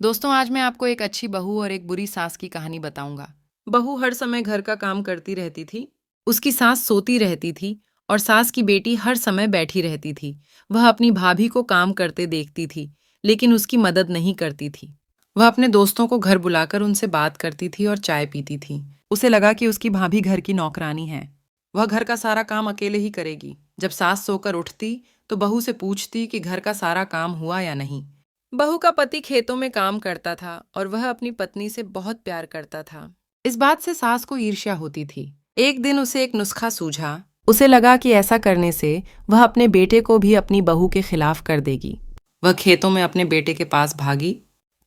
दोस्तों, आज मैं आपको एक अच्छी बहू और एक बुरी सास की कहानी बताऊंगा। बहू हर समय घर का काम करती रहती थी। उसकी सास सोती रहती थी और सास की बेटी हर समय बैठी रहती थी। वह अपनी भाभी को काम करते देखती थी, लेकिन उसकी मदद नहीं करती थी। वह अपने दोस्तों को घर बुलाकर उनसे बात करती थी और चाय पीती थी। उसे लगा कि उसकी भाभी घर की नौकरानी है। वह घर का सारा काम अकेले ही करेगी। जब सास सोकर उठती तो बहू से पूछती कि घर का सारा काम हुआ या नहीं। बहू का पति खेतों में काम करता था और वह अपनी पत्नी से बहुत प्यार करता था। इस बात से सास को ईर्ष्या होती थी। एक दिन उसे एक नुस्खा सूझा। उसे लगा कि ऐसा करने से वह अपने बेटे को भी अपनी बहू के खिलाफ कर देगी। वह खेतों में अपने बेटे के पास भागी।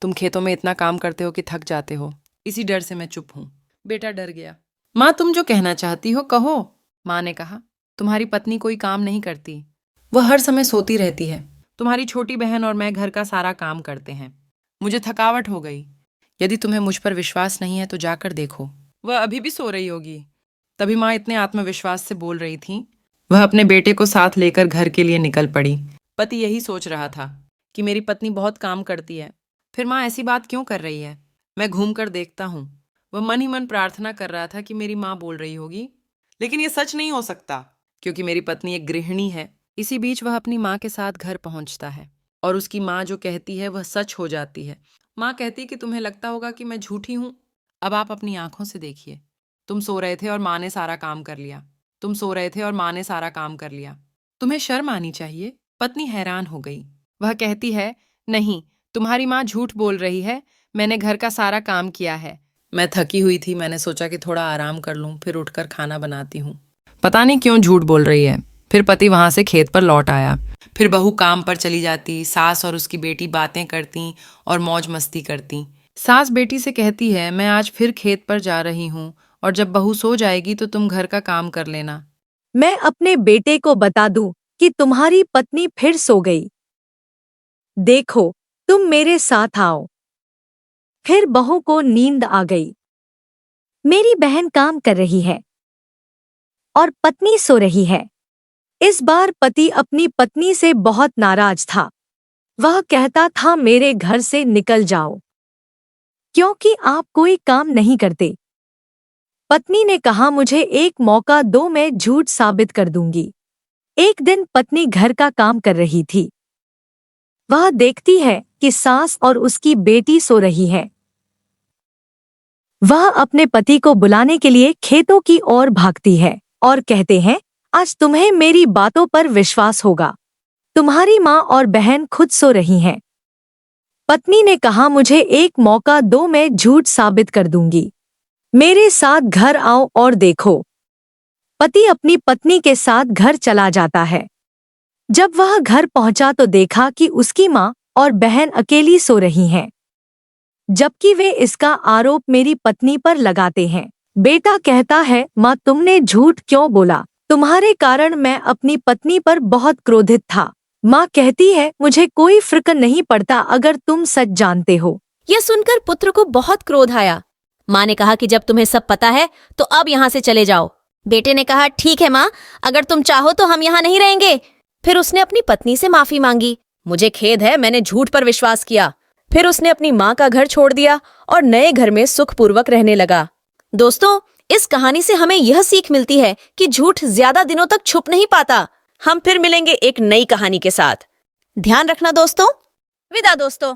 तुम खेतों में इतना काम करते हो कि थक जाते हो। इसी डर से मैं चुप हूँ। बेटा डर गया। माँ, तुम जो कहना चाहती हो कहो। माँ ने कहा, तुम्हारी पत्नी कोई काम नहीं करती। वह हर समय सोती रहती है। तुम्हारी छोटी बहन और मैं घर का सारा काम करते हैं। मुझे थकावट हो गई। यदि तुम्हें मुझ पर विश्वास नहीं है तो जाकर देखो। वह अभी भी सो रही होगी। तभी माँ इतने आत्मविश्वास से बोल रही थी। वह अपने बेटे को साथ लेकर घर के लिए निकल पड़ी। पति यही सोच रहा था कि मेरी पत्नी बहुत काम करती है, फिर माँ ऐसी बात क्यों कर रही है। मैं घूम कर देखता हूँ। वह मन ही मन प्रार्थना कर रहा था कि मेरी माँ बोल रही होगी, लेकिन ये सच नहीं हो सकता क्योंकि मेरी पत्नी एक गृहिणी है। इसी बीच वह अपनी माँ के साथ घर पहुंचता है और उसकी माँ जो कहती है वह सच हो जाती है। माँ कहती कि तुम्हें लगता होगा कि मैं झूठी हूँ। अब आप अपनी आंखों से देखिए। तुम सो रहे थे और माँ ने सारा काम कर लिया। तुम सो रहे थे और माँ ने सारा काम कर लिया। तुम्हें शर्म आनी चाहिए। पत्नी हैरान हो गई। वह कहती है, नहीं, तुम्हारी माँ झूठ बोल रही है। मैंने घर का सारा काम किया है। मैं थकी हुई थी, मैंने सोचा कि थोड़ा आराम कर लूं, फिर उठकर खाना बनाती हूँ। पता नहीं क्यों झूठ बोल रही है। फिर पति वहां से खेत पर लौट आया। फिर बहू काम पर चली जाती। सास और उसकी बेटी बातें करती और मौज मस्ती करती। सास बेटी से कहती है, मैं आज फिर खेत पर जा रही हूँ और जब बहू सो जाएगी तो तुम घर का काम कर लेना। मैं अपने बेटे को बता दूं कि तुम्हारी पत्नी फिर सो गई। देखो, तुम मेरे साथ आओ। फिर बहू को नींद आ गई। मेरी बहन काम कर रही है और पत्नी सो रही है। इस बार पति अपनी पत्नी से बहुत नाराज था। वह कहता था, मेरे घर से निकल जाओ, क्योंकि आप कोई काम नहीं करते। पत्नी ने कहा, मुझे एक मौका दो, मैं झूठ साबित कर दूंगी। एक दिन पत्नी घर का काम कर रही थी। वह देखती है कि सास और उसकी बेटी सो रही है। वह अपने पति को बुलाने के लिए खेतों की ओर भागती है और कहते हैं, आज तुम्हें मेरी बातों पर विश्वास होगा। तुम्हारी माँ और बहन खुद सो रही हैं। पत्नी ने कहा, मुझे एक मौका दो, मैं झूठ साबित कर दूंगी। मेरे साथ घर आओ और देखो। पति अपनी पत्नी के साथ घर चला जाता है। जब वह घर पहुंचा तो देखा कि उसकी माँ और बहन अकेली सो रही हैं, जबकि वे इसका आरोप मेरी पत्नी पर लगाते हैं। बेटा कहता है, माँ तुमने झूठ क्यों बोला? तुम्हारे कारण मैं अपनी पत्नी पर बहुत क्रोधित था। माँ कहती है, मुझे कोई फर्क नहीं पड़ता अगर तुम सच जानते हो। यह सुनकर पुत्र को बहुत क्रोध आया। माँ ने कहा कि जब तुम्हें सब पता है तो अब यहाँ से चले जाओ। बेटे ने कहा, ठीक है माँ, अगर तुम चाहो तो हम यहाँ नहीं रहेंगे। फिर उसने अपनी पत्नी से माफी मांगी। मुझे खेद है, मैंने झूठ पर विश्वास किया। फिर उसने अपनी माँ का घर छोड़ दिया और नए घर में सुखपूर्वक रहने लगा। दोस्तों, इस कहानी से हमें यह सीख मिलती है कि झूठ ज्यादा दिनों तक छुप नहीं पाता। हम फिर मिलेंगे एक नई कहानी के साथ। ध्यान रखना दोस्तों। विदा दोस्तों।